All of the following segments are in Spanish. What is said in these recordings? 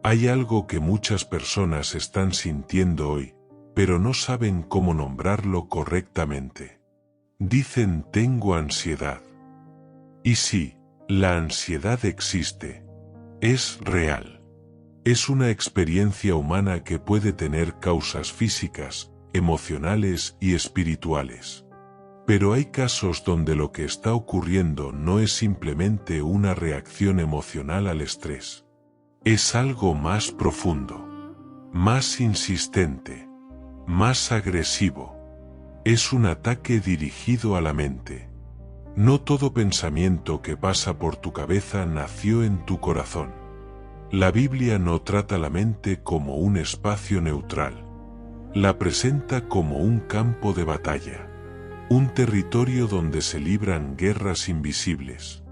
Hay algo que muchas personas están sintiendo hoy, pero no saben cómo nombrarlo correctamente. Dicen tengo ansiedad. Y sí, la ansiedad existe. Es real. Es una experiencia humana que puede tener causas físicas, emocionales y espirituales. Pero hay casos donde lo que está ocurriendo no es simplemente una reacción emocional al estrés. Es algo más profundo, más insistente, más agresivo. Es un ataque dirigido a la mente. No todo pensamiento que pasa por tu cabeza nació en tu corazón. La Biblia no trata la mente como un espacio neutral. La presenta como un campo de batalla. Un territorio donde se libran guerras invisibles.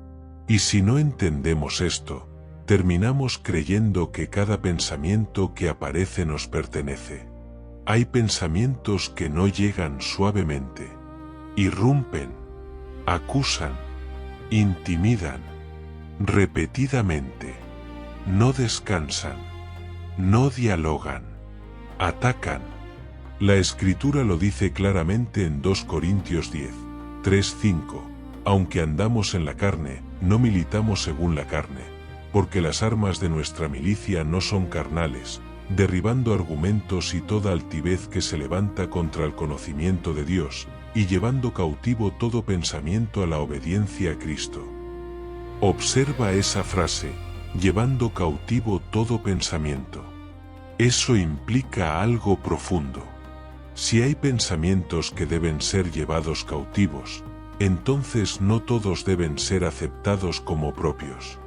Y si no entendemos esto, terminamos creyendo que cada pensamiento que aparece nos pertenece. Hay pensamientos que no llegan suavemente. Irrumpen, acusan, intimidan, repetidamente. No descansan, no dialogan, atacan. La Escritura lo dice claramente en 2 Corintios 10, 3-5. Aunque andamos en la carne, no militamos según la carne, porque las armas de nuestra milicia no son carnales, derribando argumentos y toda altivez que se levanta contra el conocimiento de Dios, y llevando cautivo todo pensamiento a la obediencia a Cristo. Observa esa frase, llevando cautivo todo pensamiento. Eso implica algo profundo. Si hay pensamientos que deben ser llevados cautivos, entonces no todos deben ser aceptados como propios.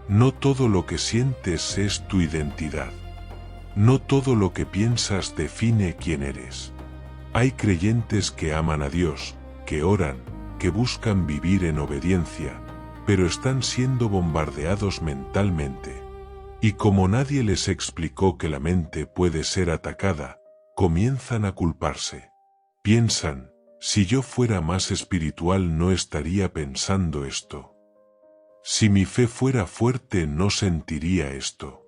No todo lo que sientes es tu identidad. No todo lo que piensas define quién eres. Hay creyentes que aman a Dios, que oran, que buscan vivir en obediencia, pero están siendo bombardeados mentalmente. Y como nadie les explicó que la mente puede ser atacada, comienzan a culparse. Piensan, si yo fuera más espiritual no estaría pensando esto. Si mi fe fuera fuerte no sentiría esto.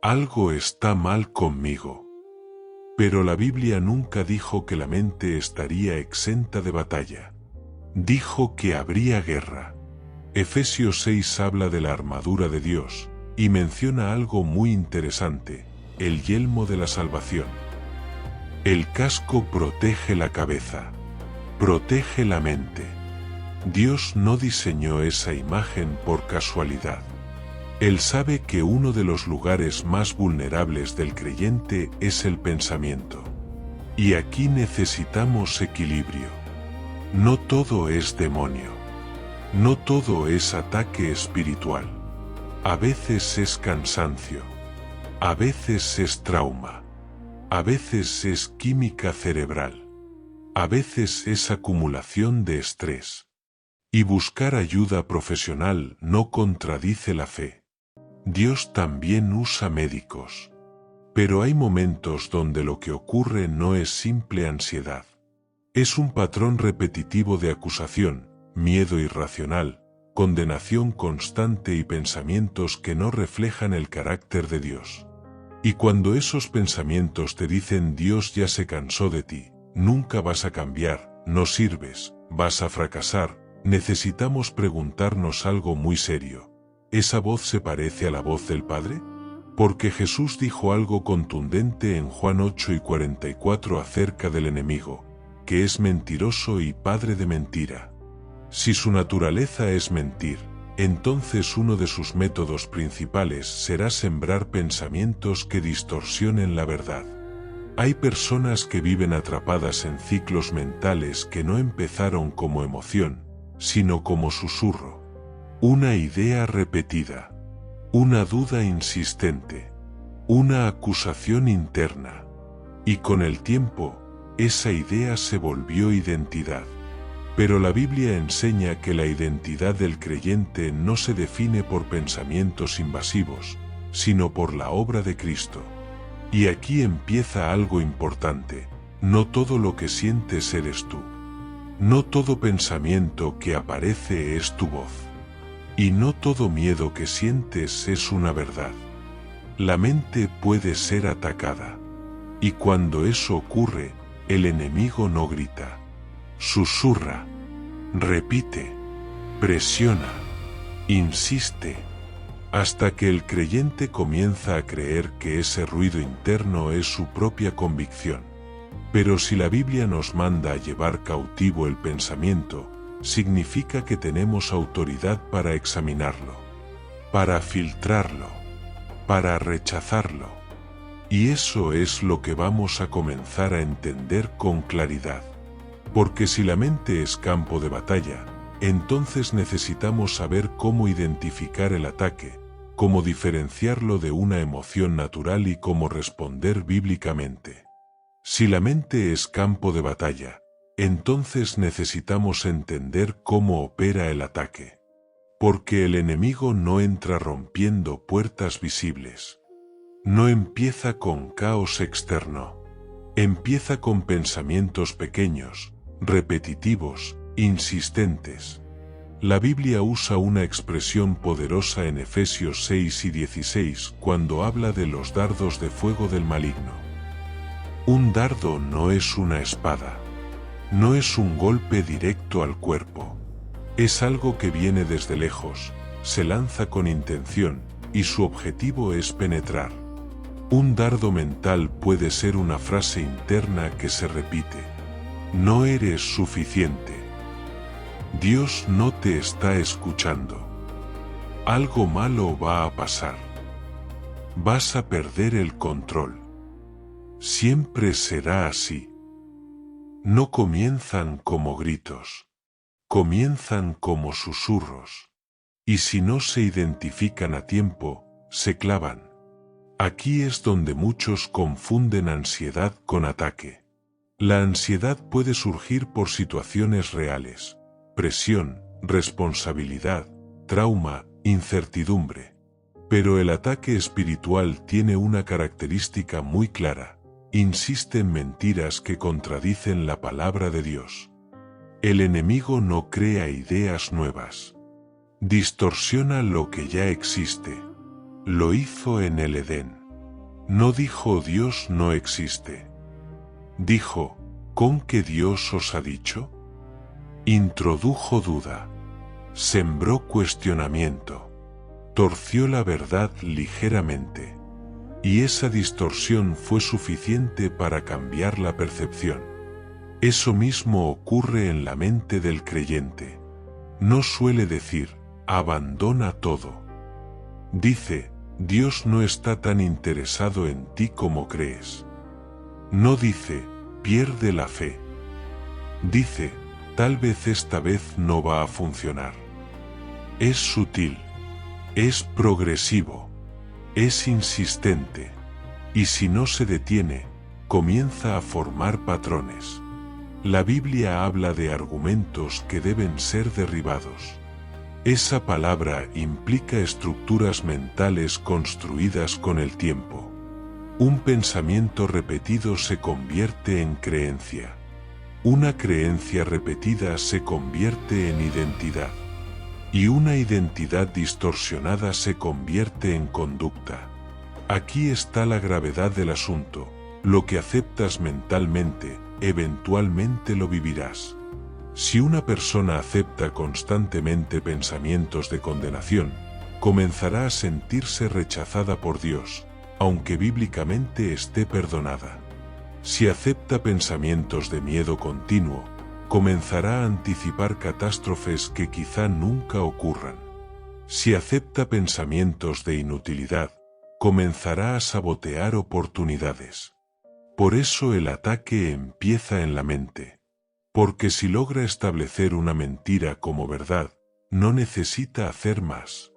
Algo está mal conmigo. Pero la Biblia nunca dijo que la mente estaría exenta de batalla. Dijo que habría guerra. Efesios 6 habla de la armadura de Dios, y menciona algo muy interesante, el yelmo de la salvación. El casco protege la cabeza, protege la mente. Dios no diseñó esa imagen por casualidad. Él sabe que uno de los lugares más vulnerables del creyente es el pensamiento. Y aquí necesitamos equilibrio. No todo es demonio. No todo es ataque espiritual. A veces es cansancio. A veces es trauma. A veces es química cerebral. A veces es acumulación de estrés. Y buscar ayuda profesional no contradice la fe. Dios también usa médicos. Pero hay momentos donde lo que ocurre no es simple ansiedad. Es un patrón repetitivo de acusación, miedo irracional, condenación constante y pensamientos que no reflejan el carácter de Dios. Y cuando esos pensamientos te dicen Dios ya se cansó de ti, nunca vas a cambiar, no sirves, vas a fracasar, necesitamos preguntarnos algo muy serio. ¿Esa voz se parece a la voz del Padre? Porque Jesús dijo algo contundente en Juan 8:44 acerca del enemigo, que es mentiroso y padre de mentira. Si su naturaleza es mentir, entonces uno de sus métodos principales será sembrar pensamientos que distorsionen la verdad. Hay personas que viven atrapadas en ciclos mentales que no empezaron como emoción, sino como susurro. Una idea repetida. Una duda insistente. Una acusación interna. Y con el tiempo, esa idea se volvió identidad. Pero la Biblia enseña que la identidad del creyente no se define por pensamientos invasivos, sino por la obra de Cristo. Y aquí empieza algo importante. No todo lo que sientes eres tú. No todo pensamiento que aparece es tu voz. Y no todo miedo que sientes es una verdad. La mente puede ser atacada. Y cuando eso ocurre, el enemigo no grita, susurra, repite, presiona, insiste, hasta que el creyente comienza a creer que ese ruido interno es su propia convicción. Pero si la Biblia nos manda a llevar cautivo el pensamiento, significa que tenemos autoridad para examinarlo, para filtrarlo, para rechazarlo. Y eso es lo que vamos a comenzar a entender con claridad. Porque si la mente es campo de batalla, entonces necesitamos saber cómo identificar el ataque, cómo diferenciarlo de una emoción natural y cómo responder bíblicamente. Si la mente es campo de batalla, entonces necesitamos entender cómo opera el ataque. Porque el enemigo no entra rompiendo puertas visibles. No empieza con caos externo. Empieza con pensamientos pequeños, repetitivos, insistentes. La Biblia usa una expresión poderosa en Efesios 6 y 16 cuando habla de los dardos de fuego del maligno. Un dardo no es una espada. No es un golpe directo al cuerpo. Es algo que viene desde lejos, se lanza con intención, y su objetivo es penetrar. Un dardo mental puede ser una frase interna que se repite. No eres suficiente. Dios no te está escuchando. Algo malo va a pasar. Vas a perder el control. Siempre será así. No comienzan como gritos. Comienzan como susurros. Y si no se identifican a tiempo, se clavan. Aquí es donde muchos confunden ansiedad con ataque. La ansiedad puede surgir por situaciones reales, presión, responsabilidad, trauma, incertidumbre. Pero el ataque espiritual tiene una característica muy clara: insiste en mentiras que contradicen la palabra de Dios. El enemigo no crea ideas nuevas. Distorsiona lo que ya existe. Lo hizo en el Edén. No dijo Dios no existe. Dijo, ¿con qué Dios os ha dicho? Introdujo duda. Sembró cuestionamiento. Torció la verdad ligeramente. Y esa distorsión fue suficiente para cambiar la percepción. Eso mismo ocurre en la mente del creyente. No suele decir, abandona todo. Dice, Dios no está tan interesado en ti como crees. No dice, pierde la fe. Dice, tal vez esta vez no va a funcionar. Es sutil. Es progresivo. Es insistente. Y si no se detiene, comienza a formar patrones. La Biblia habla de argumentos que deben ser derribados. Esa palabra implica estructuras mentales construidas con el tiempo. Un pensamiento repetido se convierte en creencia. Una creencia repetida se convierte en identidad. Y una identidad distorsionada se convierte en conducta. Aquí está la gravedad del asunto. Lo que aceptas mentalmente, eventualmente lo vivirás. Si una persona acepta constantemente pensamientos de condenación, comenzará a sentirse rechazada por Dios, aunque bíblicamente esté perdonada. Si acepta pensamientos de miedo continuo, comenzará a anticipar catástrofes que quizá nunca ocurran. Si acepta pensamientos de inutilidad, comenzará a sabotear oportunidades. Por eso el ataque empieza en la mente. Porque si logra establecer una mentira como verdad, no necesita hacer más.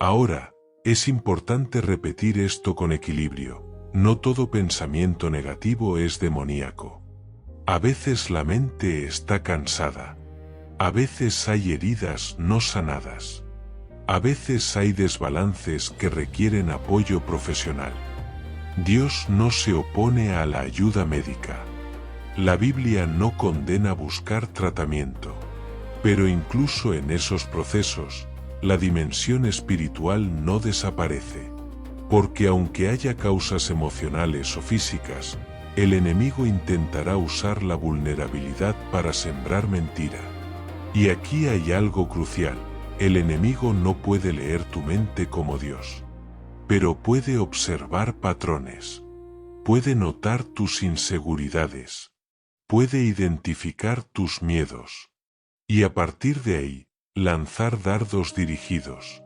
Ahora, es importante repetir esto con equilibrio. No todo pensamiento negativo es demoníaco. A veces la mente está cansada. A veces hay heridas no sanadas. A veces hay desbalances que requieren apoyo profesional. Dios no se opone a la ayuda médica. La Biblia no condena buscar tratamiento. Pero incluso en esos procesos, la dimensión espiritual no desaparece. Porque aunque haya causas emocionales o físicas, el enemigo intentará usar la vulnerabilidad para sembrar mentira. Y aquí hay algo crucial: el enemigo no puede leer tu mente como Dios, pero puede observar patrones. Puede notar tus inseguridades. Puede identificar tus miedos. Y a partir de ahí, lanzar dardos dirigidos.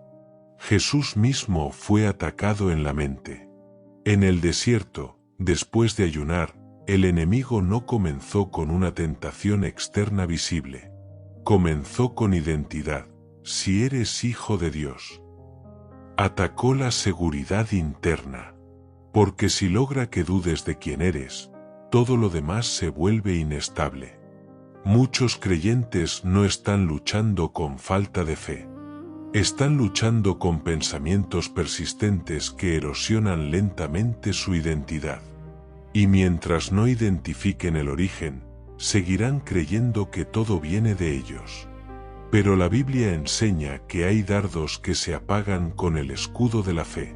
Jesús mismo fue atacado en la mente. En el desierto, después de ayunar, el enemigo no comenzó con una tentación externa visible. Comenzó con identidad: si eres hijo de Dios. Atacó la seguridad interna. Porque si logra que dudes de quién eres, todo lo demás se vuelve inestable. Muchos creyentes no están luchando con falta de fe. Están luchando con pensamientos persistentes que erosionan lentamente su identidad. Y mientras no identifiquen el origen, seguirán creyendo que todo viene de ellos. Pero la Biblia enseña que hay dardos que se apagan con el escudo de la fe.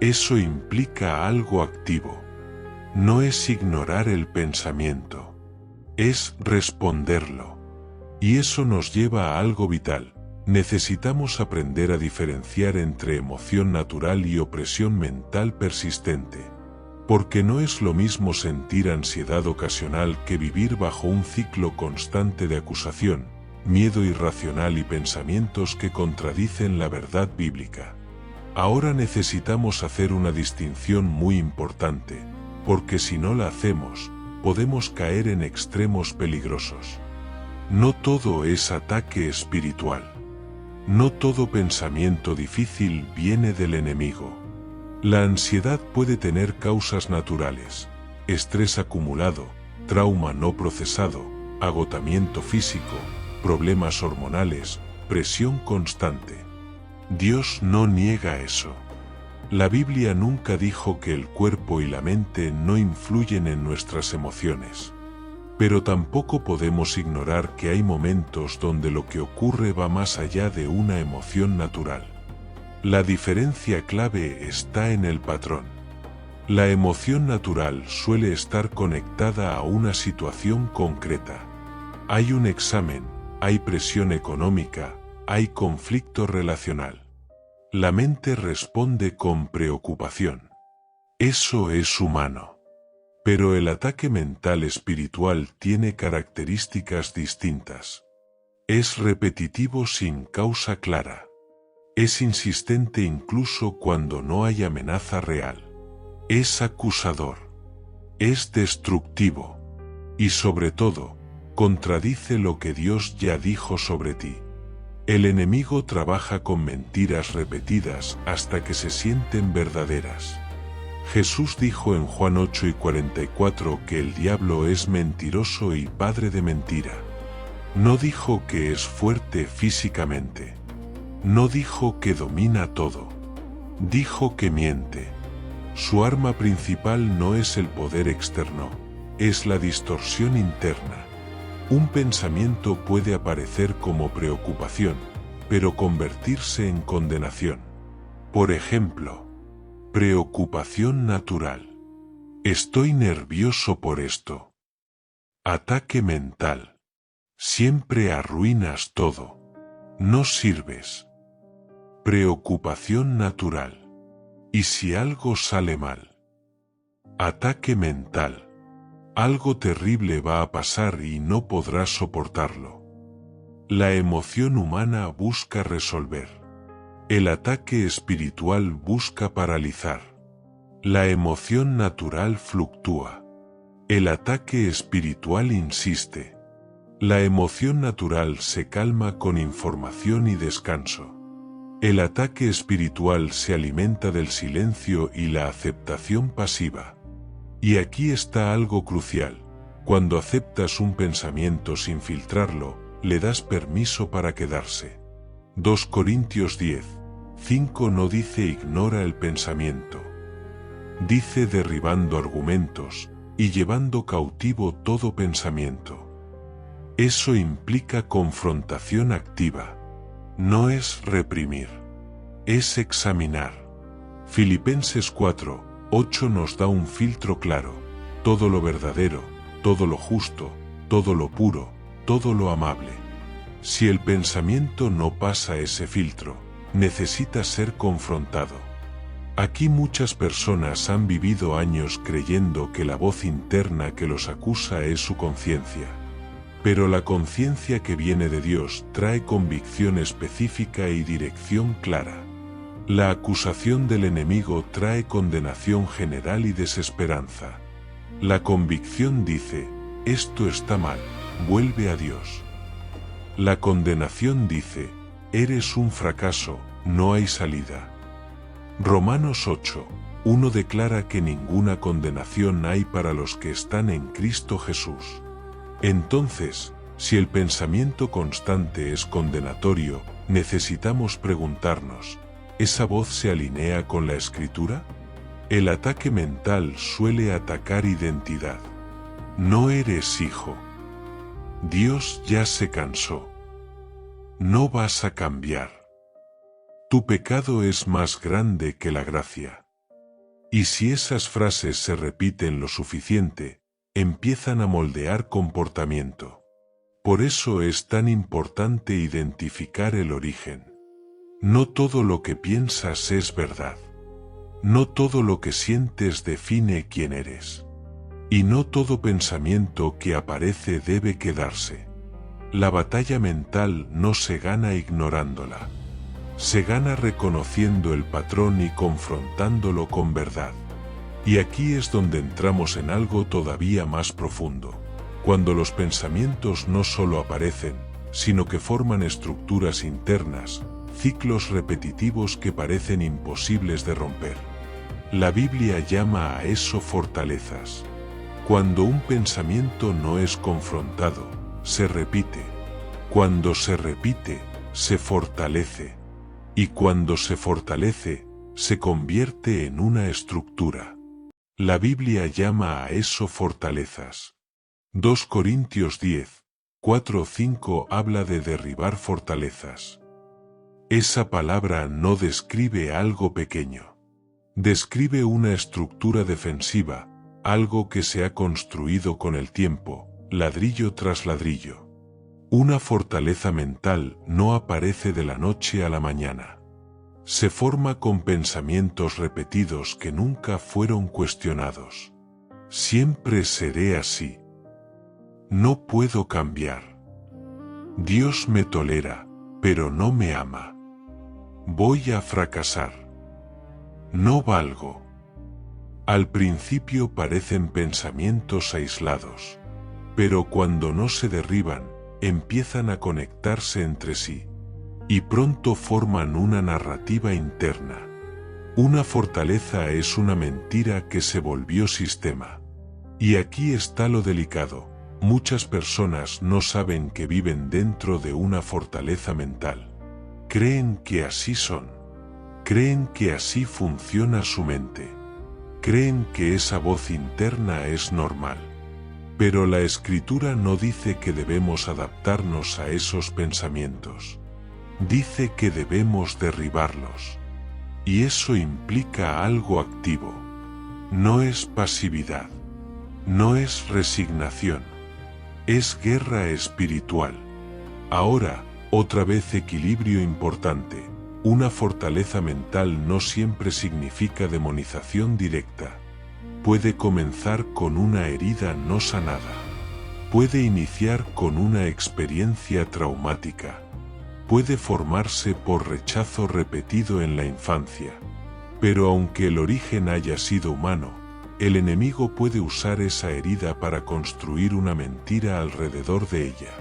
Eso implica algo activo. No es ignorar el pensamiento. Es responderlo. Y eso nos lleva a algo vital. Necesitamos aprender a diferenciar entre emoción natural y opresión mental persistente. Porque no es lo mismo sentir ansiedad ocasional que vivir bajo un ciclo constante de acusación, miedo irracional y pensamientos que contradicen la verdad bíblica. Ahora necesitamos hacer una distinción muy importante, porque si no la hacemos, podemos caer en extremos peligrosos. No todo es ataque espiritual. No todo pensamiento difícil viene del enemigo. La ansiedad puede tener causas naturales: estrés acumulado, trauma no procesado, agotamiento físico, problemas hormonales, presión constante. Dios no niega eso. La Biblia nunca dijo que el cuerpo y la mente no influyen en nuestras emociones. Pero tampoco podemos ignorar que hay momentos donde lo que ocurre va más allá de una emoción natural. La diferencia clave está en el patrón. La emoción natural suele estar conectada a una situación concreta. Hay un examen, hay presión económica, hay conflicto relacional. La mente responde con preocupación. Eso es humano. Pero el ataque mental espiritual tiene características distintas. Es repetitivo sin causa clara. Es insistente incluso cuando no hay amenaza real. Es acusador. Es destructivo. Y sobre todo, contradice lo que Dios ya dijo sobre ti. El enemigo trabaja con mentiras repetidas hasta que se sienten verdaderas. Jesús dijo en Juan 8:44 que el diablo es mentiroso y padre de mentira. No dijo que es fuerte físicamente. No dijo que domina todo. Dijo que miente. Su arma principal no es el poder externo, es la distorsión interna. Un pensamiento puede aparecer como preocupación, pero convertirse en condenación. Por ejemplo, preocupación natural. Estoy nervioso por esto. Ataque mental. Siempre arruinas todo. No sirves. Preocupación natural. ¿Y si algo sale mal? Ataque mental. Algo terrible va a pasar y no podrás soportarlo. La emoción humana busca resolver. El ataque espiritual busca paralizar. La emoción natural fluctúa. El ataque espiritual insiste. La emoción natural se calma con información y descanso. El ataque espiritual se alimenta del silencio y la aceptación pasiva. Y aquí está algo crucial. Cuando aceptas un pensamiento sin filtrarlo, le das permiso para quedarse. 2 Corintios 10:5 no dice ignora el pensamiento. Dice derribando argumentos y llevando cautivo todo pensamiento. Eso implica confrontación activa. No es reprimir. Es examinar. Filipenses 4:8 nos da un filtro claro: todo lo verdadero, todo lo justo, todo lo puro, todo lo amable. Si el pensamiento no pasa ese filtro, necesita ser confrontado. Aquí muchas personas han vivido años creyendo que la voz interna que los acusa es su conciencia. Pero la conciencia que viene de Dios trae convicción específica y dirección clara. La acusación del enemigo trae condenación general y desesperanza. La convicción dice: esto está mal, vuelve a Dios. La condenación dice: eres un fracaso, no hay salida. Romanos 8:1 declara que ninguna condenación hay para los que están en Cristo Jesús. Entonces, si el pensamiento constante es condenatorio, necesitamos preguntarnos: ¿esa voz se alinea con la Escritura? El ataque mental suele atacar identidad. No eres hijo. Dios ya se cansó. No vas a cambiar. Tu pecado es más grande que la gracia. Y si esas frases se repiten lo suficiente, empiezan a moldear comportamiento. Por eso es tan importante identificar el origen. No todo lo que piensas es verdad. No todo lo que sientes define quién eres. Y no todo pensamiento que aparece debe quedarse. La batalla mental no se gana ignorándola. Se gana reconociendo el patrón y confrontándolo con verdad. Y aquí es donde entramos en algo todavía más profundo. Cuando los pensamientos no solo aparecen, sino que forman estructuras internas, ciclos repetitivos que parecen imposibles de romper. La Biblia llama a eso fortalezas. Cuando un pensamiento no es confrontado, se repite. Cuando se repite, se fortalece. Y cuando se fortalece, se convierte en una estructura. La Biblia llama a eso fortalezas. 2 Corintios 10:4-5 habla de derribar fortalezas. Esa palabra no describe algo pequeño. Describe una estructura defensiva, algo que se ha construido con el tiempo, ladrillo tras ladrillo. Una fortaleza mental no aparece de la noche a la mañana. Se forma con pensamientos repetidos que nunca fueron cuestionados. Siempre seré así. No puedo cambiar. Dios me tolera, pero no me ama. Voy a fracasar. No valgo. Al principio parecen pensamientos aislados, pero cuando no se derriban, empiezan a conectarse entre sí, y pronto forman una narrativa interna. Una fortaleza es una mentira que se volvió sistema. Y aquí está lo delicado: muchas personas no saben que viven dentro de una fortaleza mental. Creen que así son. Creen que así funciona su mente. Creen que esa voz interna es normal. Pero la Escritura no dice que debemos adaptarnos a esos pensamientos. Dice que debemos derribarlos. Y eso implica algo activo. No es pasividad. No es resignación. Es guerra espiritual. Ahora, otra vez equilibrio importante. Una fortaleza mental no siempre significa demonización directa. Puede comenzar con una herida no sanada. Puede iniciar con una experiencia traumática. Puede formarse por rechazo repetido en la infancia. Pero aunque el origen haya sido humano, el enemigo puede usar esa herida para construir una mentira alrededor de ella.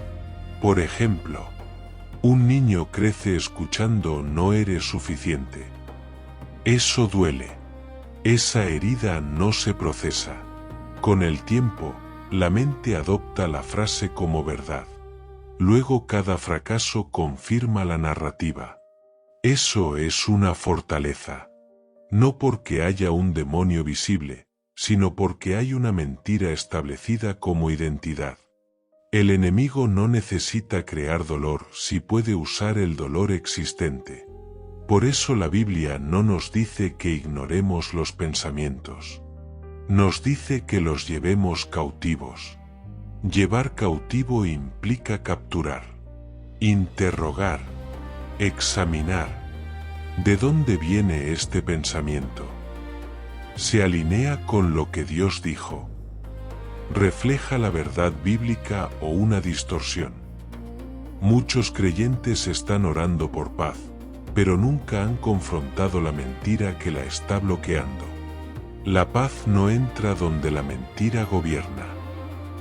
Por ejemplo, un niño crece escuchando "no eres suficiente". Eso duele. Esa herida no se procesa. Con el tiempo, la mente adopta la frase como verdad. Luego cada fracaso confirma la narrativa. Eso es una fortaleza. No porque haya un demonio visible, sino porque hay una mentira establecida como identidad. El enemigo no necesita crear dolor si puede usar el dolor existente. Por eso la Biblia no nos dice que ignoremos los pensamientos. Nos dice que los llevemos cautivos. Llevar cautivo implica capturar, interrogar, examinar. ¿De dónde viene este pensamiento? ¿Se alinea con lo que Dios dijo? ¿Refleja la verdad bíblica o una distorsión? Muchos creyentes están orando por paz, pero nunca han confrontado la mentira que la está bloqueando. La paz no entra donde la mentira gobierna.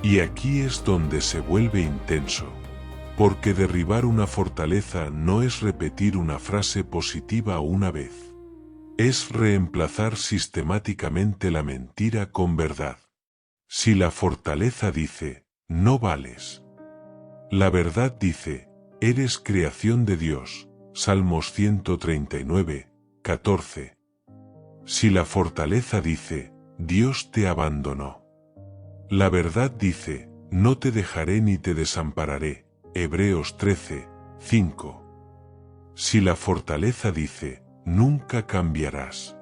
Y aquí es donde se vuelve intenso, porque derribar una fortaleza no es repetir una frase positiva una vez. Es reemplazar sistemáticamente la mentira con verdad. Si la fortaleza dice, no vales. La verdad dice, eres creación de Dios. Salmos 139, 14. Si la fortaleza dice, Dios te abandonó. La verdad dice, no te dejaré ni te desampararé. Hebreos 13, 5. Si la fortaleza dice, nunca cambiarás.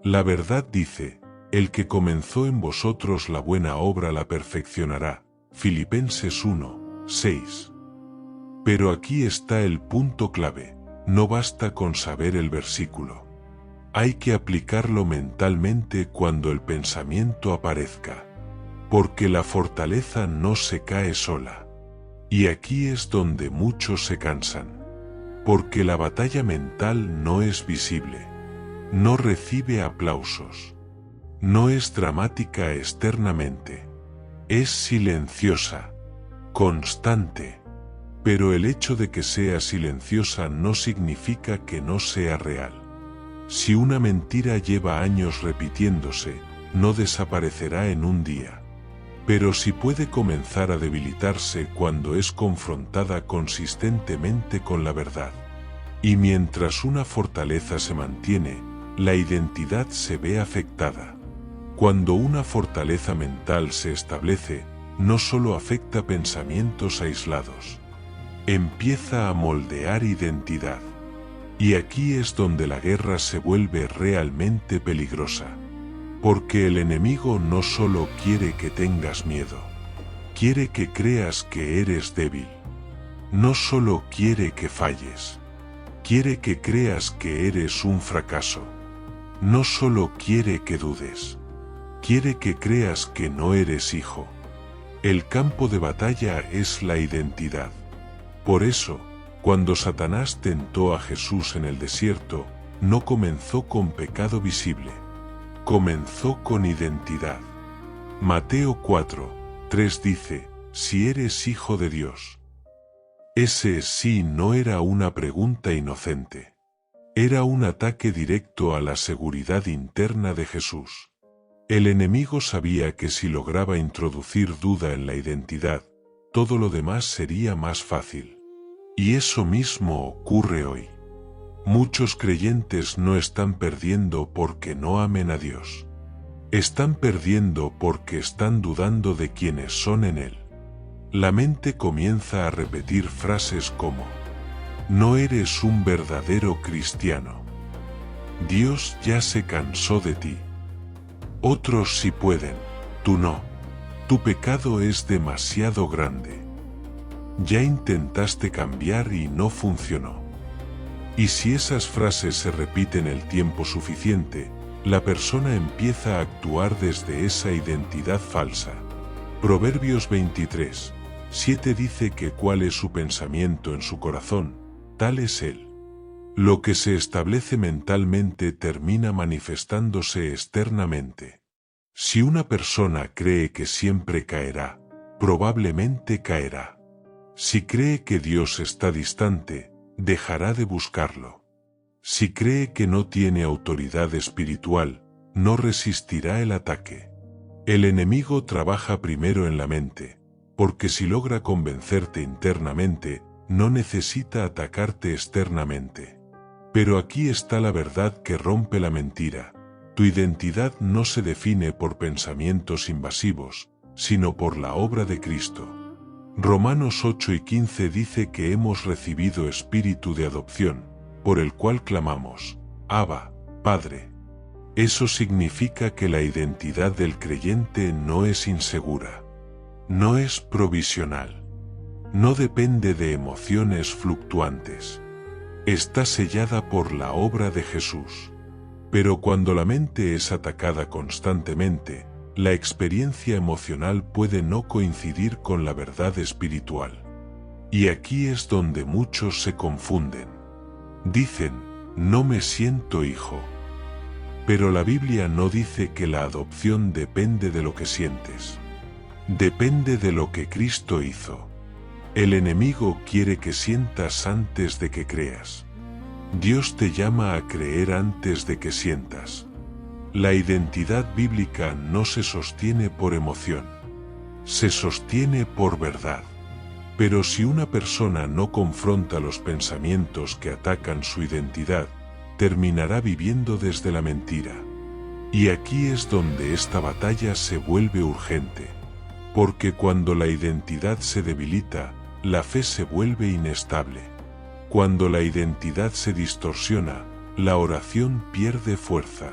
La verdad dice, el que comenzó en vosotros la buena obra la perfeccionará. Filipenses 1, 6. Pero aquí está el punto clave, no basta con saber el versículo. Hay que aplicarlo mentalmente cuando el pensamiento aparezca. Porque la fortaleza no se cae sola. Y aquí es donde muchos se cansan. Porque la batalla mental no es visible. No recibe aplausos. No es dramática externamente. Es silenciosa, constante. Pero el hecho de que sea silenciosa no significa que no sea real. Si una mentira lleva años repitiéndose, no desaparecerá en un día. Pero sí puede comenzar a debilitarse cuando es confrontada consistentemente con la verdad. Y mientras una fortaleza se mantiene, la identidad se ve afectada. Cuando una fortaleza mental se establece, no solo afecta pensamientos aislados. Empieza a moldear identidad. Y aquí es donde la guerra se vuelve realmente peligrosa. Porque el enemigo no solo quiere que tengas miedo, quiere que creas que eres débil. No solo quiere que falles, quiere que creas que eres un fracaso. No solo quiere que dudes, quiere que creas que no eres hijo. El campo de batalla es la identidad. Por eso, cuando Satanás tentó a Jesús en el desierto, no comenzó con pecado visible. Comenzó con identidad. Mateo 4, 3 dice, si eres hijo de Dios. Ese sí no era una pregunta inocente. Era un ataque directo a la seguridad interna de Jesús. El enemigo sabía que si lograba introducir duda en la identidad, todo lo demás sería más fácil. Y eso mismo ocurre hoy. Muchos creyentes no están perdiendo porque no amen a Dios. Están perdiendo porque están dudando de quienes son en Él. La mente comienza a repetir frases como, no eres un verdadero cristiano. Dios ya se cansó de ti. Otros sí pueden, tú no. Tu pecado es demasiado grande. Ya intentaste cambiar y no funcionó. Y si esas frases se repiten el tiempo suficiente, la persona empieza a actuar desde esa identidad falsa. Proverbios 23, 7 dice que cuál es su pensamiento en su corazón, tal es él. Lo que se establece mentalmente termina manifestándose externamente. Si una persona cree que siempre caerá, probablemente caerá. Si cree que Dios está distante, dejará de buscarlo. Si cree que no tiene autoridad espiritual, no resistirá el ataque. El enemigo trabaja primero en la mente, porque si logra convencerte internamente, no necesita atacarte externamente. Pero aquí está la verdad que rompe la mentira. Tu identidad no se define por pensamientos invasivos, sino por la obra de Cristo. Romanos 8 y 15 dice que hemos recibido espíritu de adopción, por el cual clamamos, Abba, Padre. Eso significa que la identidad del creyente no es insegura, no es provisional, no depende de emociones fluctuantes. Está sellada por la obra de Jesús. Pero cuando la mente es atacada constantemente, la experiencia emocional puede no coincidir con la verdad espiritual. Y aquí es donde muchos se confunden. Dicen, no me siento hijo. Pero la Biblia no dice que la adopción depende de lo que sientes. Depende de lo que Cristo hizo. El enemigo quiere que sientas antes de que creas. Dios te llama a creer antes de que sientas. La identidad bíblica no se sostiene por emoción. Se sostiene por verdad. Pero si una persona no confronta los pensamientos que atacan su identidad, terminará viviendo desde la mentira. Y aquí es donde esta batalla se vuelve urgente. Porque cuando la identidad se debilita, la fe se vuelve inestable. Cuando la identidad se distorsiona, la oración pierde fuerza.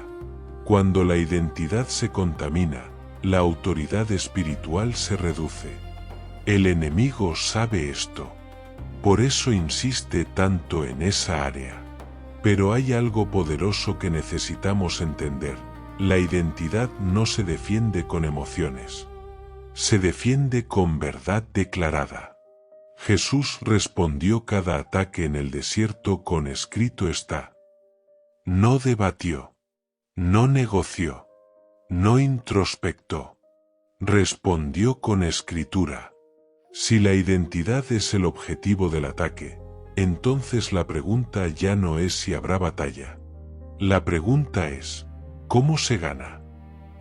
Cuando la identidad se contamina, la autoridad espiritual se reduce. El enemigo sabe esto. Por eso insiste tanto en esa área. Pero hay algo poderoso que necesitamos entender. La identidad no se defiende con emociones. Se defiende con verdad declarada. Jesús respondió cada ataque en el desierto con escrito está. No debatió. No negoció. No introspectó. Respondió con escritura. Si la identidad es el objetivo del ataque, entonces la pregunta ya no es si habrá batalla. La pregunta es, ¿cómo se gana?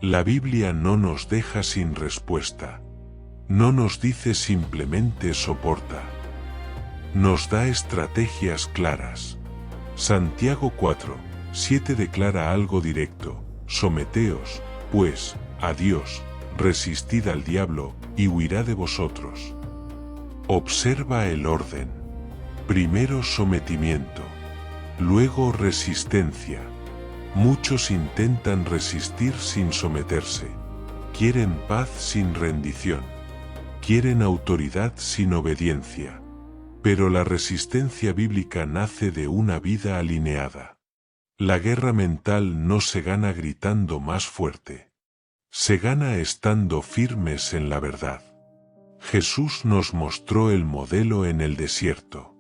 La Biblia no nos deja sin respuesta. No nos dice simplemente soporta. Nos da estrategias claras. Santiago 4:7 declara algo directo. Someteos, pues, a Dios, resistid al diablo, y huirá de vosotros. Observa el orden. Primero sometimiento. Luego resistencia. Muchos intentan resistir sin someterse. Quieren paz sin rendición. Quieren autoridad sin obediencia. Pero la resistencia bíblica nace de una vida alineada. La guerra mental no se gana gritando más fuerte. Se gana estando firmes en la verdad. Jesús nos mostró el modelo en el desierto.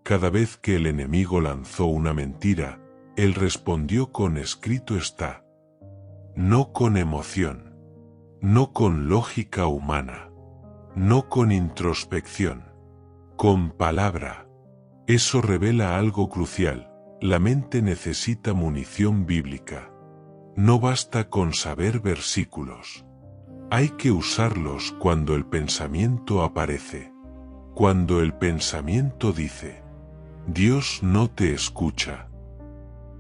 Cada vez que el enemigo lanzó una mentira, Él respondió con escrito está. No con emoción. No con lógica humana. No con introspección. Con palabra. Eso revela algo crucial. La mente necesita munición bíblica. No basta con saber versículos. Hay que usarlos cuando el pensamiento aparece. Cuando el pensamiento dice, Dios no te escucha.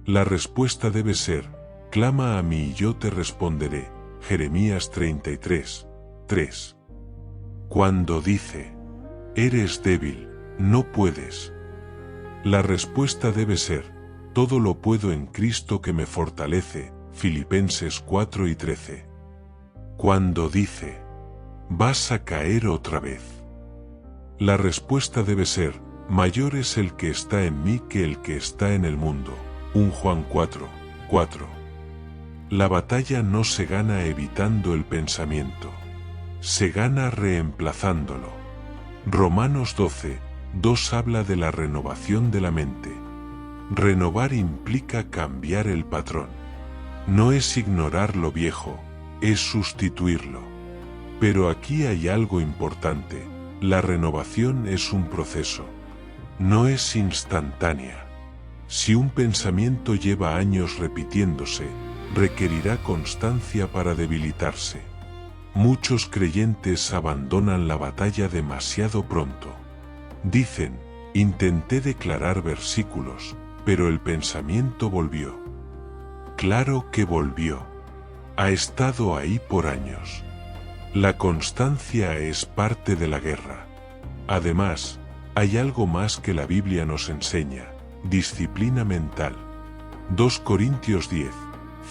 La respuesta debe ser, clama a mí y yo te responderé. Jeremías 33:3. Cuando dice, eres débil, no puedes. La respuesta debe ser, todo lo puedo en Cristo que me fortalece. Filipenses 4:13. Cuando dice, vas a caer otra vez. La respuesta debe ser, mayor es el que está en mí que el que está en el mundo. 1 Juan 4:4. La batalla no se gana evitando el pensamiento. Se gana reemplazándolo. Romanos 12:2 habla de la renovación de la mente. Renovar implica cambiar el patrón. No es ignorar lo viejo, es sustituirlo. Pero aquí hay algo importante. La renovación es un proceso. No es instantánea. Si un pensamiento lleva años repitiéndose, requerirá constancia para debilitarse. Muchos creyentes abandonan la batalla demasiado pronto. Dicen, intenté declarar versículos, pero el pensamiento volvió. Claro que volvió. Ha estado ahí por años. La constancia es parte de la guerra. Además, hay algo más que la Biblia nos enseña. disciplina mental. 2 Corintios 10,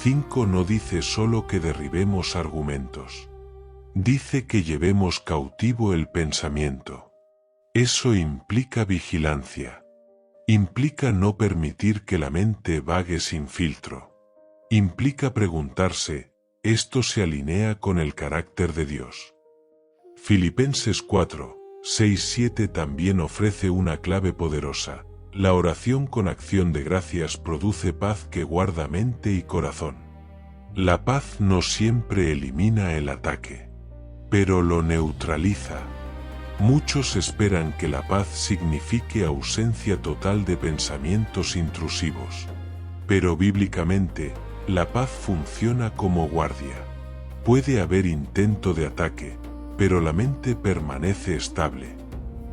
5 no dice solo que derribemos argumentos. Dice que llevemos cautivo el pensamiento. Eso implica vigilancia. Implica no permitir que la mente vague sin filtro. Implica preguntarse, ¿esto se alinea con el carácter de Dios? Filipenses 4, 6-7 también ofrece una clave poderosa. La oración con acción de gracias produce paz que guarda mente y corazón. La paz no siempre elimina el ataque, pero lo neutraliza. Muchos esperan que la paz signifique ausencia total de pensamientos intrusivos. Pero bíblicamente, la paz funciona como guardia. Puede haber intento de ataque, pero la mente permanece estable.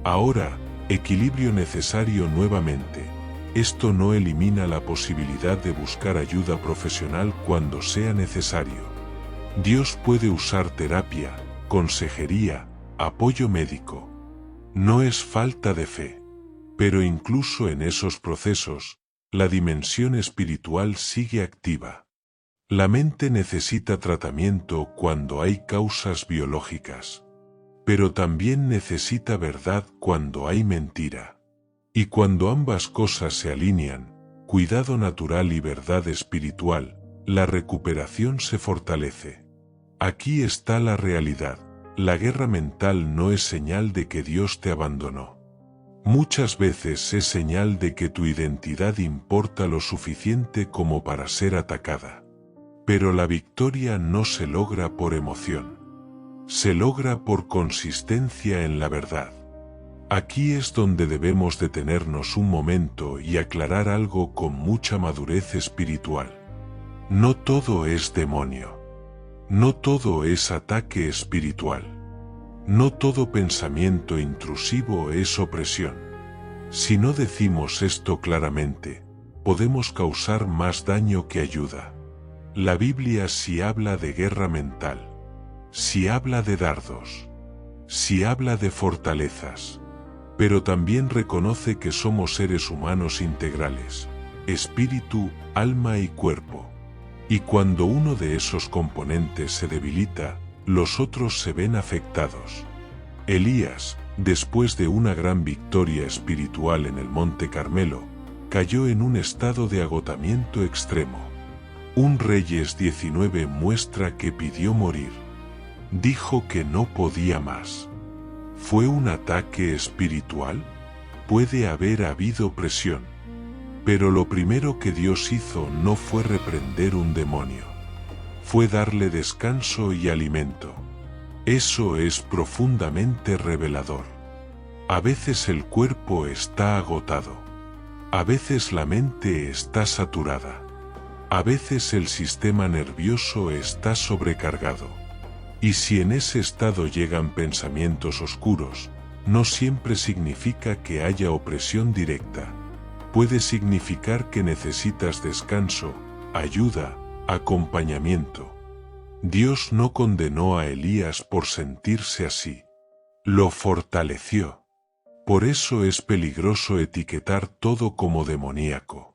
Ahora, equilibrio necesario nuevamente. Esto no elimina la posibilidad de buscar ayuda profesional cuando sea necesario. Dios puede usar terapia, consejería, apoyo médico. No es falta de fe. Pero incluso en esos procesos, la dimensión espiritual sigue activa. La mente necesita tratamiento cuando hay causas biológicas. Pero también necesita verdad cuando hay mentira. Y cuando ambas cosas se alinean, cuidado natural y verdad espiritual, la recuperación se fortalece. Aquí está la realidad. La guerra mental no es señal de que Dios te abandonó. Muchas veces es señal de que tu identidad importa lo suficiente como para ser atacada. Pero la victoria no se logra por emoción. Se logra por consistencia en la verdad. Aquí es donde debemos detenernos un momento y aclarar algo con mucha madurez espiritual. No todo es demonio. No todo es ataque espiritual. No todo pensamiento intrusivo es opresión. Si no decimos esto claramente, podemos causar más daño que ayuda. La Biblia sí habla de guerra mental. Sí habla de dardos. Sí habla de fortalezas. Pero también reconoce que somos seres humanos integrales, espíritu, alma y cuerpo. Y cuando uno de esos componentes se debilita, los otros se ven afectados. Elías, después de una gran victoria espiritual en el Monte Carmelo, cayó en un estado de agotamiento extremo. 1 Reyes 19 muestra que pidió morir. Dijo que no podía más. ¿Fue un ataque espiritual? Puede haber habido presión. Pero lo primero que Dios hizo no fue reprender un demonio. Fue darle descanso y alimento. Eso es profundamente revelador. A veces el cuerpo está agotado. A veces la mente está saturada. A veces el sistema nervioso está sobrecargado. Y si en ese estado llegan pensamientos oscuros, no siempre significa que haya opresión directa. Puede significar que necesitas descanso, ayuda, acompañamiento. Dios no condenó a Elías por sentirse así. Lo fortaleció. Por eso es peligroso etiquetar todo como demoníaco.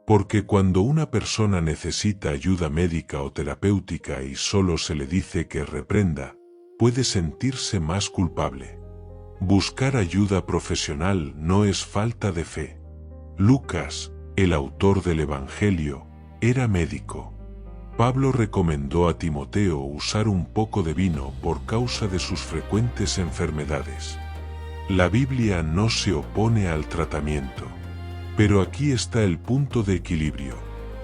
Porque cuando una persona necesita ayuda médica o terapéutica y solo se le dice que reprenda, puede sentirse más culpable. Buscar ayuda profesional no es falta de fe. Lucas, el autor del Evangelio, era médico. Pablo recomendó a Timoteo usar un poco de vino por causa de sus frecuentes enfermedades. La Biblia no se opone al tratamiento. Pero aquí está el punto de equilibrio.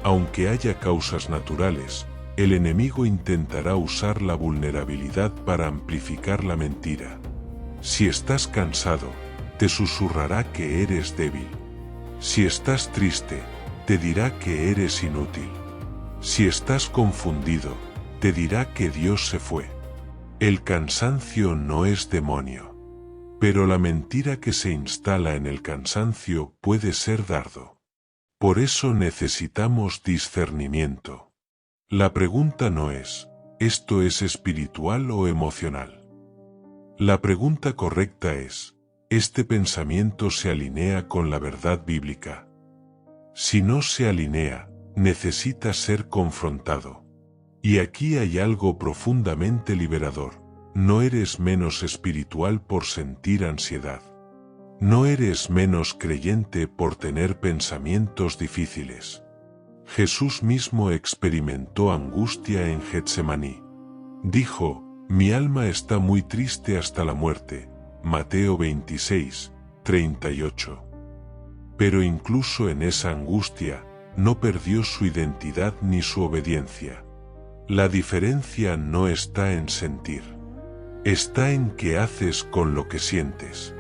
Aunque haya causas naturales, el enemigo intentará usar la vulnerabilidad para amplificar la mentira. Si estás cansado, te susurrará que eres débil. Si estás triste, te dirá que eres inútil. Si estás confundido, te dirá que Dios se fue. El cansancio no es demonio. Pero la mentira que se instala en el cansancio puede ser dardo. Por eso necesitamos discernimiento. La pregunta no es, ¿esto es espiritual o emocional? La pregunta correcta es, ¿este pensamiento se alinea con la verdad bíblica? Si no se alinea, necesita ser confrontado. Y aquí hay algo profundamente liberador. No eres menos espiritual por sentir ansiedad. No eres menos creyente por tener pensamientos difíciles. Jesús mismo experimentó angustia en Getsemaní. Dijo, mi alma está muy triste hasta la muerte. Mateo 26, 38. Pero incluso en esa angustia, no perdió su identidad ni su obediencia. La diferencia no está en sentir. Está en qué haces con lo que sientes.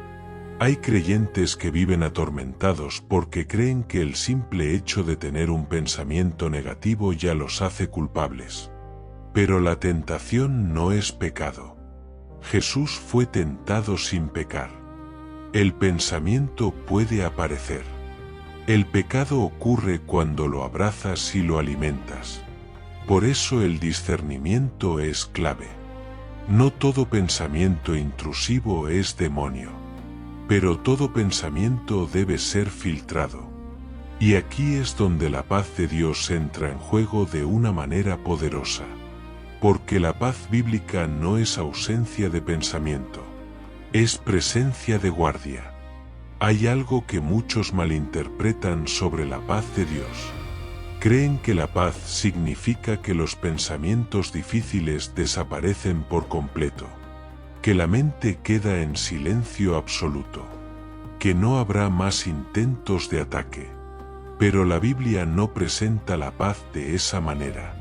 Hay creyentes que viven atormentados porque creen que el simple hecho de tener un pensamiento negativo ya los hace culpables. Pero la tentación no es pecado. Jesús fue tentado sin pecar. El pensamiento puede aparecer. El pecado ocurre cuando lo abrazas y lo alimentas. Por eso el discernimiento es clave. No todo pensamiento intrusivo es demonio. Pero todo pensamiento debe ser filtrado. Y aquí es donde la paz de Dios entra en juego de una manera poderosa. Porque la paz bíblica no es ausencia de pensamiento. Es presencia de guardia. Hay algo que muchos malinterpretan sobre la paz de Dios. Creen que la paz significa que los pensamientos difíciles desaparecen por completo. Que la mente queda en silencio absoluto. Que no habrá más intentos de ataque. Pero la Biblia no presenta la paz de esa manera.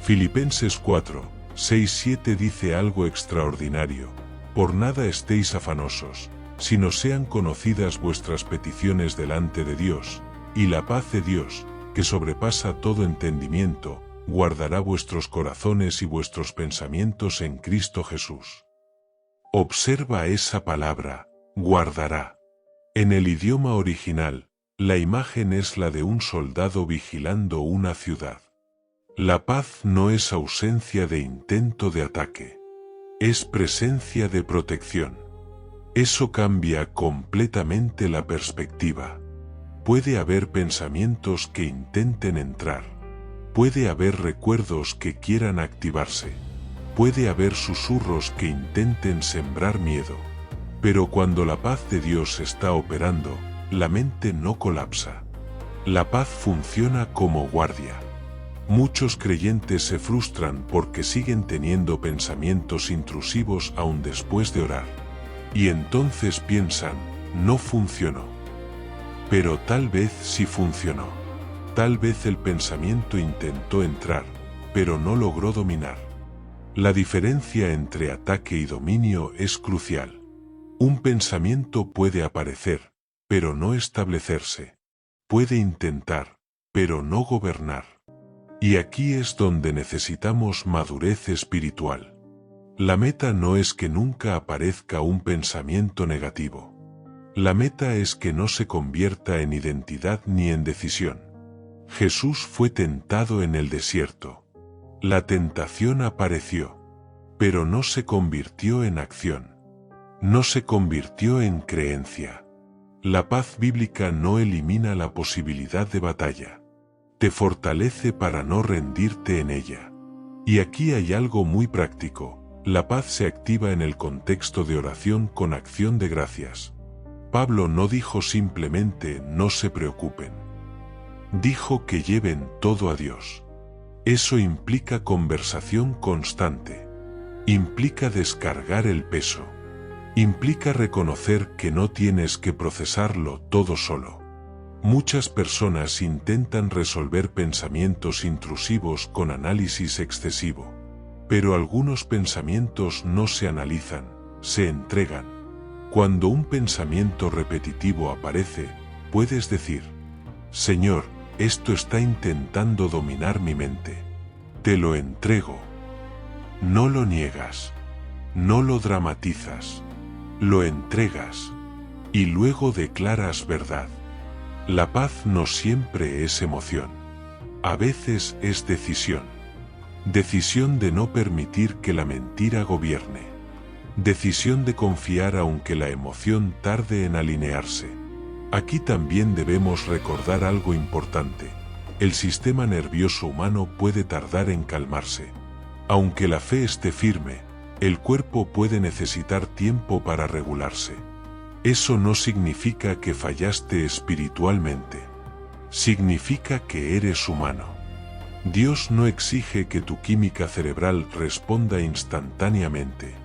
Filipenses 4, 6, 7 dice algo extraordinario. Por nada estéis afanosos, sino sean conocidas vuestras peticiones delante de Dios, y la paz de Dios, que sobrepasa todo entendimiento, guardará vuestros corazones y vuestros pensamientos en Cristo Jesús. Observa esa palabra, guardará. En el idioma original, la imagen es la de un soldado vigilando una ciudad. La paz no es ausencia de intento de ataque. Es presencia de protección. Eso cambia completamente la perspectiva. Puede haber pensamientos que intenten entrar. Puede haber recuerdos que quieran activarse. Puede haber susurros que intenten sembrar miedo. Pero cuando la paz de Dios está operando, la mente no colapsa. La paz funciona como guardia. Muchos creyentes se frustran porque siguen teniendo pensamientos intrusivos aún después de orar. Y entonces piensan, no funcionó. Pero tal vez sí funcionó. Tal vez el pensamiento intentó entrar, pero no logró dominar. La diferencia entre ataque y dominio es crucial. Un pensamiento puede aparecer, pero no establecerse. Puede intentar, pero no gobernar. Y aquí es donde necesitamos madurez espiritual. La meta no es que nunca aparezca un pensamiento negativo. La meta es que no se convierta en identidad ni en decisión. Jesús fue tentado en el desierto. La tentación apareció, pero no se convirtió en acción. No se convirtió en creencia. La paz bíblica no elimina la posibilidad de batalla. Te fortalece para no rendirte en ella. Y aquí hay algo muy práctico. La paz se activa en el contexto de oración con acción de gracias. Pablo no dijo simplemente no se preocupen. Dijo que lleven todo a Dios. Eso implica conversación constante. Implica descargar el peso. Implica reconocer que no tienes que procesarlo todo solo. Muchas personas intentan resolver pensamientos intrusivos con análisis excesivo. Pero algunos pensamientos no se analizan, se entregan. Cuando un pensamiento repetitivo aparece, puedes decir, Señor, esto está intentando dominar mi mente. Te lo entrego. No lo niegas. No lo dramatizas. Lo entregas. Y luego declaras verdad. La paz no siempre es emoción. A veces es decisión. Decisión de no permitir que la mentira gobierne. Decisión de confiar aunque la emoción tarde en alinearse. Aquí también debemos recordar algo importante. El sistema nervioso humano puede tardar en calmarse. Aunque la fe esté firme, el cuerpo puede necesitar tiempo para regularse. Eso no significa que fallaste espiritualmente. Significa que eres humano. Dios no exige que tu química cerebral responda instantáneamente.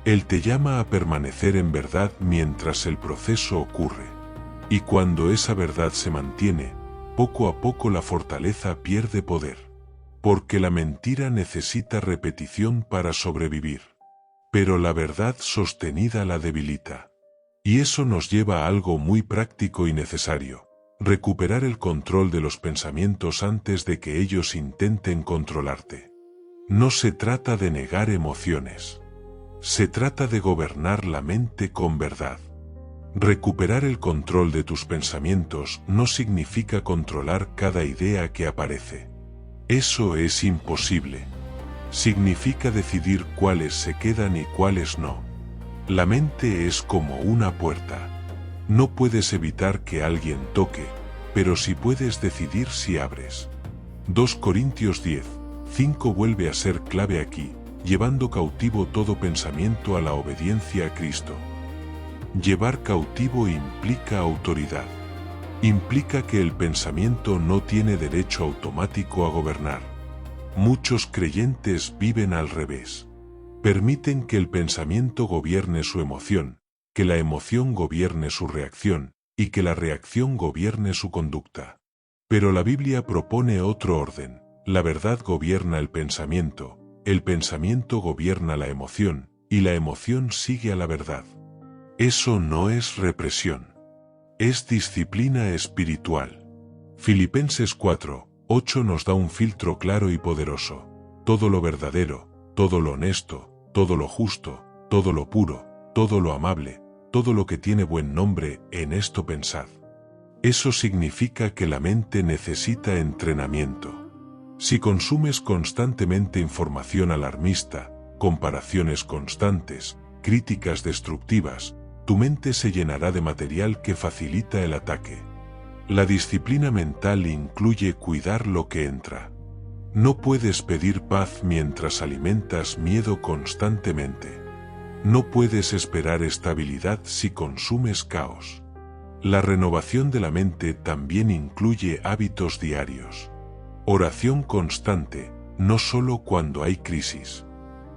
Él te llama a permanecer en verdad mientras el proceso ocurre. Y cuando esa verdad se mantiene, poco a poco la fortaleza pierde poder. Porque la mentira necesita repetición para sobrevivir. Pero la verdad sostenida la debilita. Y eso nos lleva a algo muy práctico y necesario: recuperar el control de los pensamientos antes de que ellos intenten controlarte. No se trata de negar emociones. Se trata de gobernar la mente con verdad. Recuperar el control de tus pensamientos no significa controlar cada idea que aparece. Eso es imposible. Significa decidir cuáles se quedan y cuáles no. La mente es como una puerta. No puedes evitar que alguien toque, pero sí puedes decidir si abres. 2 Corintios 10:5 vuelve a ser clave aquí, llevando cautivo todo pensamiento a la obediencia a Cristo. Llevar cautivo implica autoridad. Implica que el pensamiento no tiene derecho automático a gobernar. Muchos creyentes viven al revés. Permiten que el pensamiento gobierne su emoción, que la emoción gobierne su reacción, y que la reacción gobierne su conducta. Pero la Biblia propone otro orden. La verdad gobierna el pensamiento gobierna la emoción, y la emoción sigue a la verdad. Eso no es represión. Es disciplina espiritual. Filipenses 4:8 nos da un filtro claro y poderoso. Todo lo verdadero, todo lo honesto, todo lo justo, todo lo puro, todo lo amable, todo lo que tiene buen nombre, en esto pensad. Eso significa que la mente necesita entrenamiento. Si consumes constantemente información alarmista, comparaciones constantes, críticas destructivas, tu mente se llenará de material que facilita el ataque. La disciplina mental incluye cuidar lo que entra. No puedes pedir paz mientras alimentas miedo constantemente. No puedes esperar estabilidad si consumes caos. La renovación de la mente también incluye hábitos diarios. Oración constante, no solo cuando hay crisis.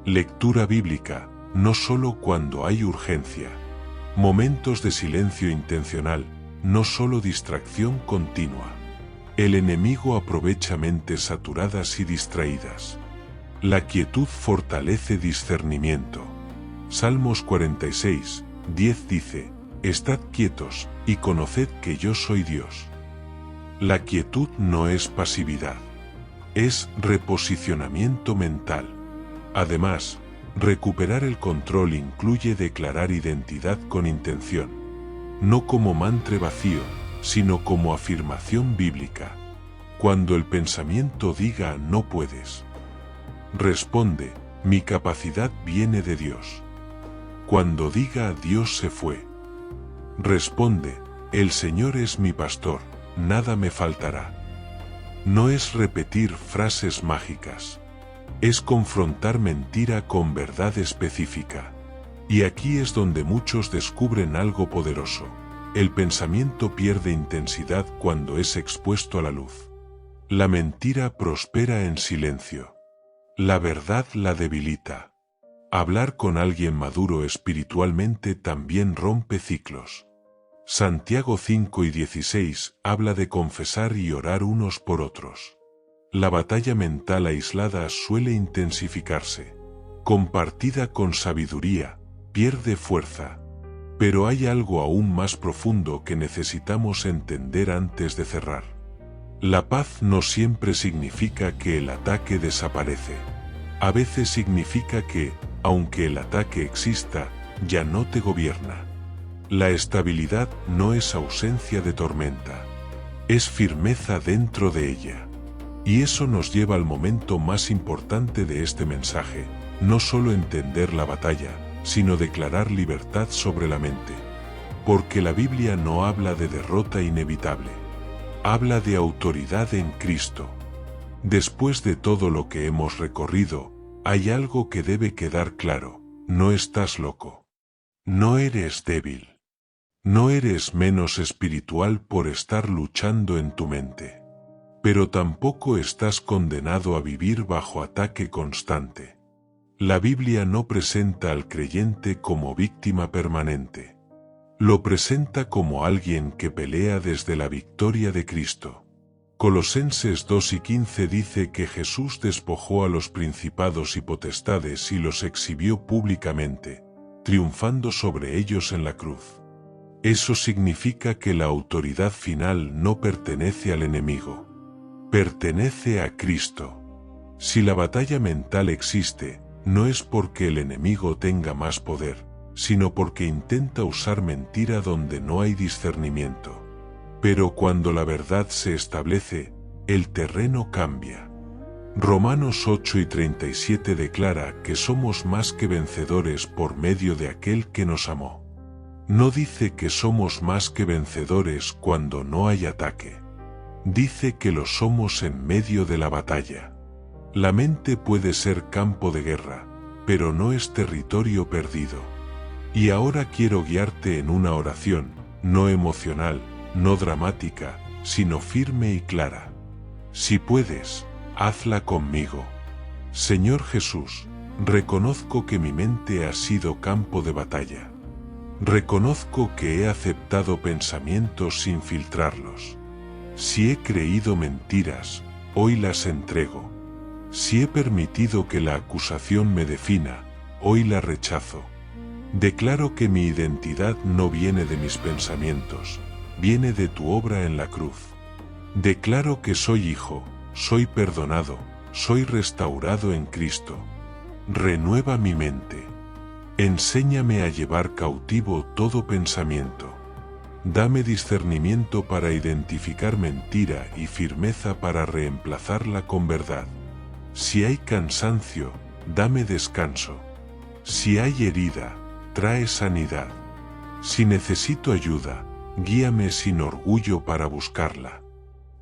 Lectura bíblica, no solo cuando hay urgencia. Momentos de silencio intencional, no solo distracción continua. El enemigo aprovecha mentes saturadas y distraídas. La quietud fortalece discernimiento. Salmos 46:10 dice: Estad quietos, y conoced que yo soy Dios. La quietud no es pasividad. Es reposicionamiento mental. Además, recuperar el control incluye declarar identidad con intención. No como mantra vacío, sino como afirmación bíblica. Cuando el pensamiento diga no puedes, responde: mi capacidad viene de Dios. Cuando diga Dios se fue, responde: el Señor es mi pastor, nada me faltará. No es repetir frases mágicas. Es confrontar mentira con verdad específica. Y aquí es donde muchos descubren algo poderoso. El pensamiento pierde intensidad cuando es expuesto a la luz. La mentira prospera en silencio. La verdad la debilita. Hablar con alguien maduro espiritualmente también rompe ciclos. Santiago 5:16 habla de confesar y orar unos por otros. La batalla mental aislada suele intensificarse. Compartida con sabiduría, pierde fuerza. Pero hay algo aún más profundo que necesitamos entender antes de cerrar. La paz no siempre significa que el ataque desaparece. A veces significa que, aunque el ataque exista, ya no te gobierna. La estabilidad no es ausencia de tormenta. Es firmeza dentro de ella. Y eso nos lleva al momento más importante de este mensaje: no solo entender la batalla, sino declarar libertad sobre la mente. porque la Biblia no habla de derrota inevitable. Habla de autoridad en Cristo. Después de todo lo que hemos recorrido, hay algo que debe quedar claro: no estás loco. No eres débil. No eres menos espiritual por estar luchando en tu mente. Pero tampoco estás condenado a vivir bajo ataque constante. La Biblia no presenta al creyente como víctima permanente. Lo presenta como alguien que pelea desde la victoria de Cristo. Colosenses 2:15 dice que Jesús despojó a los principados y potestades y los exhibió públicamente, triunfando sobre ellos en la cruz. Eso significa que la autoridad final no pertenece al enemigo. Pertenece a Cristo. Si la batalla mental existe, no es porque el enemigo tenga más poder, sino porque intenta usar mentira donde no hay discernimiento. Pero cuando la verdad se establece, el terreno cambia. Romanos 8:37 declara que somos más que vencedores por medio de aquel que nos amó. No dice que somos más que vencedores cuando no hay ataque. Dice que lo somos en medio de la batalla. La mente puede ser campo de guerra, pero no es territorio perdido. Y ahora quiero guiarte en una oración, no emocional, no dramática, sino firme y clara. Si puedes, hazla conmigo. Señor Jesús, reconozco que mi mente ha sido campo de batalla. Reconozco que he aceptado pensamientos sin filtrarlos. Si he creído mentiras, hoy las entrego. Si he permitido que la acusación me defina, hoy la rechazo. Declaro que mi identidad no viene de mis pensamientos, viene de tu obra en la cruz. Declaro que soy hijo, soy perdonado, soy restaurado en Cristo. Renueva mi mente. Enséñame a llevar cautivo todo pensamiento. Dame discernimiento para identificar mentira y firmeza para reemplazarla con verdad. Si hay cansancio, dame descanso. Si hay herida, trae sanidad. Si necesito ayuda, guíame sin orgullo para buscarla.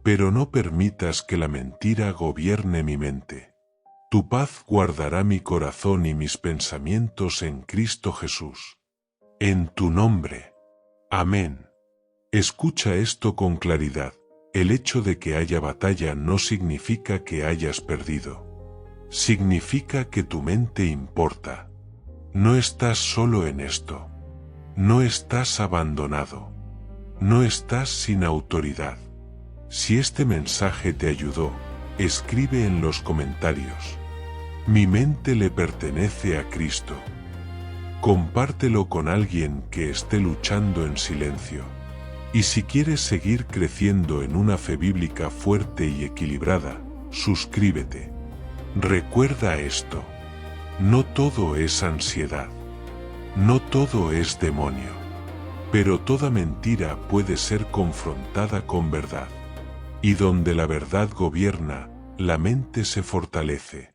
Pero no permitas que la mentira gobierne mi mente. Tu paz guardará mi corazón y mis pensamientos en Cristo Jesús. En tu nombre. Amén. Escucha esto con claridad. El hecho de que haya batalla no significa que hayas perdido. Significa que tu mente importa. No estás solo en esto. No estás abandonado. No estás sin autoridad. Si este mensaje te ayudó, escribe en los comentarios: mi mente le pertenece a Cristo. Compártelo con alguien que esté luchando en silencio. Y si quieres seguir creciendo en una fe bíblica fuerte y equilibrada, suscríbete. Recuerda esto: no todo es ansiedad. No todo es demonio. Pero toda mentira puede ser confrontada con verdad. Y donde la verdad gobierna, la mente se fortalece.